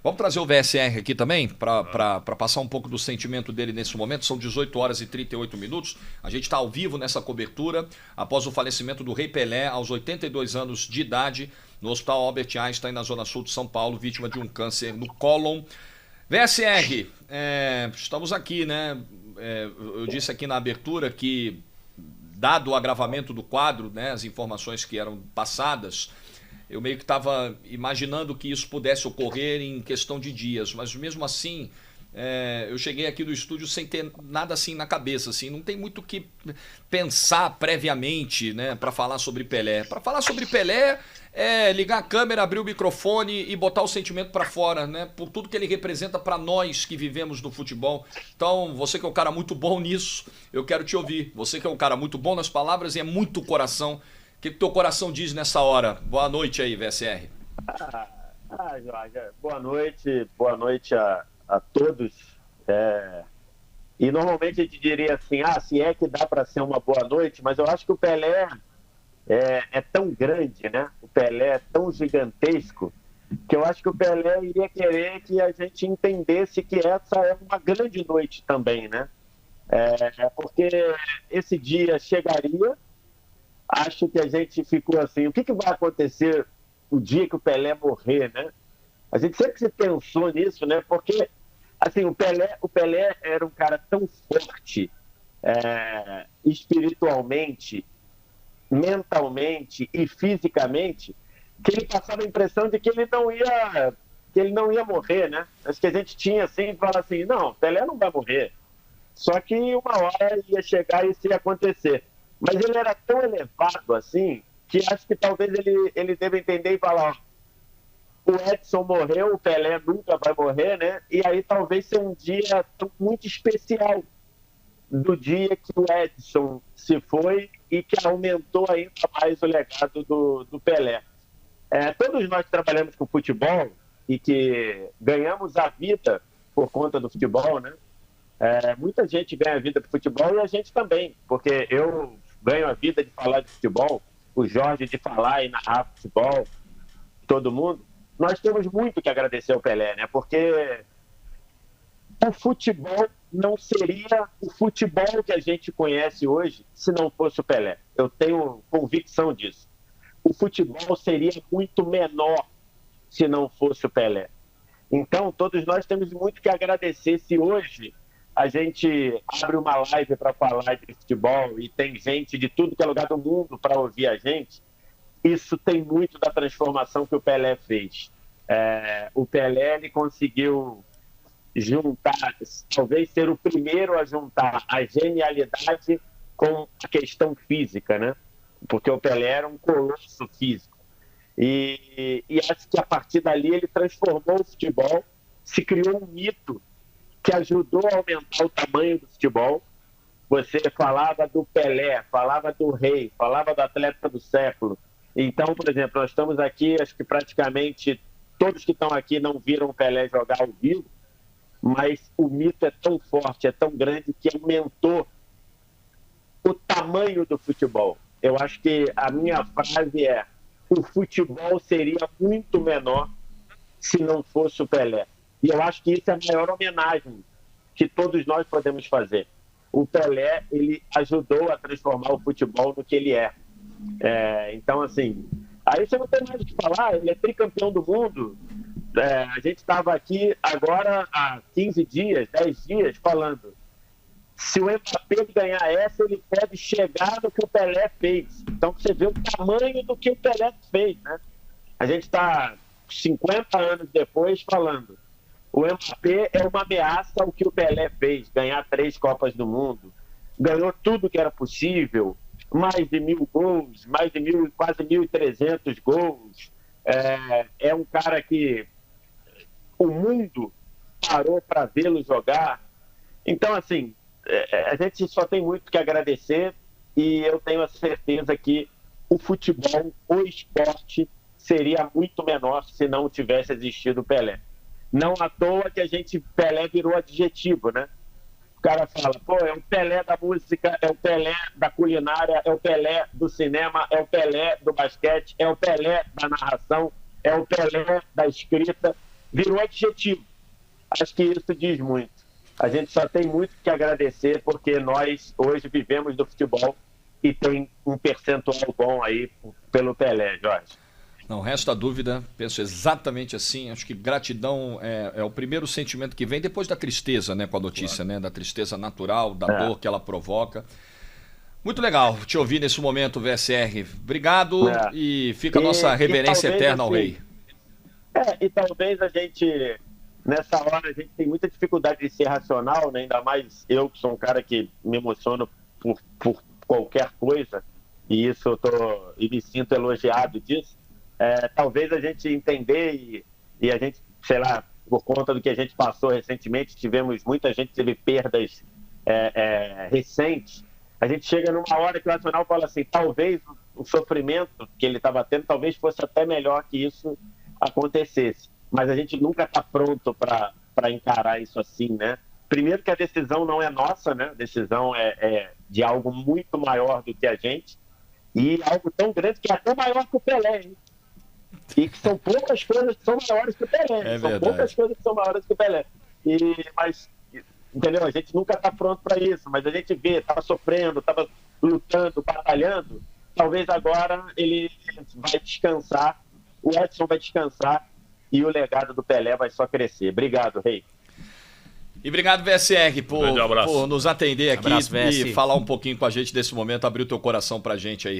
Vamos trazer o VSR aqui também, para passar um pouco do sentimento dele nesse momento. São 18 horas e 38 minutos. A gente está ao vivo nessa cobertura, após o falecimento do Rei Pelé, aos 82 anos de idade, no Hospital Albert Einstein, na Zona Sul de São Paulo, vítima de um câncer no cólon. VSR, estamos aqui, né? Eu disse aqui na abertura que, dado o agravamento do quadro, né, as informações que eram passadas, eu meio que estava imaginando que isso pudesse ocorrer em questão de dias, mas mesmo assim, eu cheguei aqui no estúdio sem ter nada assim na cabeça, assim, não tem muito o que pensar previamente, né, para falar sobre Pelé. Para falar sobre Pelé é ligar a câmera, abrir o microfone e botar o sentimento para fora, né, por tudo que ele representa para nós que vivemos no futebol. Então, você que é um cara muito bom nisso, eu quero te ouvir. Você que é um cara muito bom nas palavras e é muito coração. O que o teu coração diz nessa hora? Boa noite aí, VSR. Jorge, boa noite a todos. E normalmente a gente diria assim, se é que dá para ser uma boa noite, mas eu acho que o Pelé é tão grande, né? O Pelé é tão gigantesco, que eu acho que o Pelé iria querer que a gente entendesse que essa é uma grande noite também, né? Porque esse dia chegaria. Acho que a gente ficou assim, o que vai acontecer o dia que o Pelé morrer, né? A gente sempre se pensou nisso, né? Porque, assim, o Pelé era um cara tão forte, espiritualmente, mentalmente e fisicamente, que ele passava a impressão de que ele não ia morrer, né? Acho que a gente tinha assim, falar assim, não, Pelé não vai morrer. Só que uma hora ia chegar e isso ia acontecer. Mas ele era tão elevado assim, que acho que talvez ele deva entender e falar, ó, o Edson morreu, o Pelé nunca vai morrer, né? E aí talvez seja um dia muito especial do dia que o Edson se foi e que aumentou ainda mais o legado do Pelé. Todos nós que trabalhamos com futebol e que ganhamos a vida por conta do futebol, né? Muita gente ganha a vida do futebol e a gente também, porque eu ganho a vida de falar de futebol, o Jorge de falar e narrar futebol, todo mundo. Nós temos muito que agradecer ao Pelé, né? Porque o futebol não seria o futebol que a gente conhece hoje se não fosse o Pelé. Eu tenho convicção disso. O futebol seria muito menor se não fosse o Pelé. Então, todos nós temos muito que agradecer se hoje a gente abre uma live para falar de futebol e tem gente de tudo que é lugar do mundo para ouvir a gente. Isso tem muito da transformação que o Pelé fez. O Pelé ele conseguiu juntar, talvez ser o primeiro a juntar a genialidade com a questão física, né? Porque o Pelé era um colosso físico. E acho que a partir dali ele transformou o futebol, se criou um mito que ajudou a aumentar o tamanho do futebol. Você falava do Pelé, falava do Rei, falava do atleta do século. Então, por exemplo, nós estamos aqui, acho que praticamente todos que estão aqui não viram o Pelé jogar ao vivo, mas o mito é tão forte, é tão grande que aumentou o tamanho do futebol. Eu acho que a minha frase é: o futebol seria muito menor se não fosse o Pelé. E eu acho que isso é a maior homenagem que todos nós podemos fazer. O Pelé, ele ajudou a transformar o futebol no que ele é. Então, assim, aí você não tem mais o que falar, ele é tricampeão do mundo. A gente estava aqui agora há 15 dias, 10 dias, falando, se o Mbappé ganhar essa, ele pode chegar no que o Pelé fez. Então, você vê o tamanho do que o Pelé fez, né? A gente está 50 anos depois falando, o Mbappé é uma ameaça ao que o Pelé fez, ganhar 3 Copas do Mundo, ganhou tudo que era possível, mais de 1.000 gols, mais de quase 1.300 gols. É um cara que o mundo parou para vê-lo jogar. Então, assim, a gente só tem muito que agradecer e eu tenho a certeza que o futebol, o esporte, seria muito menor se não tivesse existido o Pelé. Não à toa que Pelé virou adjetivo, né? O cara fala, pô, é o Pelé da música, é o Pelé da culinária, é o Pelé do cinema, é o Pelé do basquete, é o Pelé da narração, é o Pelé da escrita. virou adjetivo. Acho que isso diz muito. A gente só tem muito que agradecer porque nós hoje vivemos do futebol e tem um percentual bom aí pelo Pelé, Jorge. Não resta dúvida, penso exatamente assim. Acho que gratidão é o primeiro sentimento que vem depois da tristeza, né, com a notícia, né, da tristeza natural, da dor que ela provoca. Muito legal te ouvir nesse momento, VSR. Obrigado e fica a nossa reverência eterna ao rei. E talvez a gente, nessa hora, a gente tem muita dificuldade de ser racional, né? Ainda mais eu, que sou um cara que me emociono por qualquer coisa, e isso e me sinto elogiado disso. Talvez a gente entender e a gente, sei lá, por conta do que a gente passou recentemente, muita gente teve perdas recentes. A gente chega numa hora que o racional fala assim, talvez o sofrimento que ele estava tendo, talvez fosse até melhor que isso acontecesse. Mas a gente nunca está pronto para encarar isso assim, né? Primeiro que a decisão não é nossa, né? A decisão é de algo muito maior do que a gente e algo tão grande que é até maior que o Pelé, hein? E que são poucas coisas que são maiores que o Pelé. São poucas coisas que são maiores que o Pelé. Mas, entendeu? A gente nunca está pronto para isso, mas a gente vê, estava sofrendo, estava lutando, batalhando. Talvez agora ele vai descansar, o Edson vai descansar e o legado do Pelé vai só crescer. Obrigado, Rei. E obrigado, VSR, por nos atender aqui e falar um pouquinho com a gente desse momento, abrir o teu coração pra gente aí.